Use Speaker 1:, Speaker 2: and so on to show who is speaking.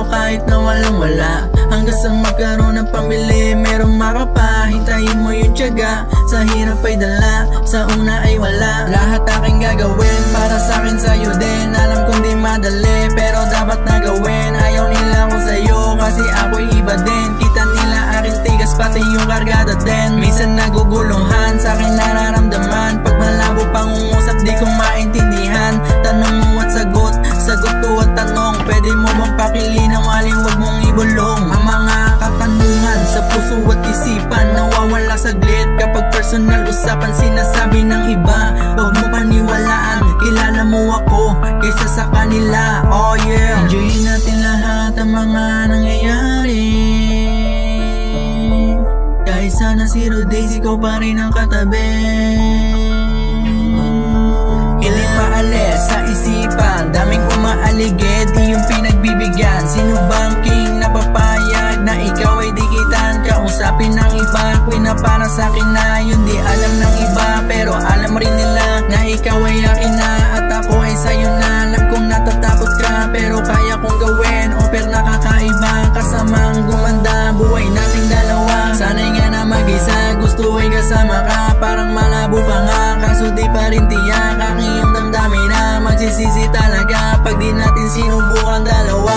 Speaker 1: sa'yo kahit na walang wala. Hanggang sa magkaroon ng pambili, merong makapa. Hintayin mo yung tiyaga, sa hirap ay dala, sa una ay wala. Lahat aking gagawin para sa'kin sa'yo din. Alam kong di madali, pero dapat na gawin. Ayaw nila ko sa'yo kasi ako'y iba din. Kita nila aking tigas pati yung kargada din. Minsan nagugulungan sa'kin nararamdaman. Pag malabo pangungusap di ko maintindihan. Tanong mo at sagot, sagot ko at tanong. Pwede mo bang pakilinaw, huwag mong ibulong ang mga katanungan sa puso at isipan. Nawawala saglit kapag personal usapan sinasabi ng iba. Huwag mo paniwalaan, kilala mo ako kaysa sa kanila. Oh yeah, enjoyin natin lahat ang mga nangyayari. Kahit sana 0 days ikaw pa rin ang katabi. Iling paalis sa isipan, daming umaaligid, di yung pinagbibigyan. Sino bang king na papayag na ikaw ay dikitan? Kausapin ng iba, queen na para sa'kin na yun di alam ng iba. Pero alam rin nila na ikaw ay akin na at ako ay sa'yo na. Alam kong natatakot ka pero kaya kong gawin. Offer na kakaiba, kasamang gumanda, buhay nating dalawa. Sana'y nga na mag-isa, gusto ay kasama ka. Parang malabo pa nga, kaso di pa rin tiyak. Aking yung damdamin na magsisisi talaga pag di natin sinubukan dalawa.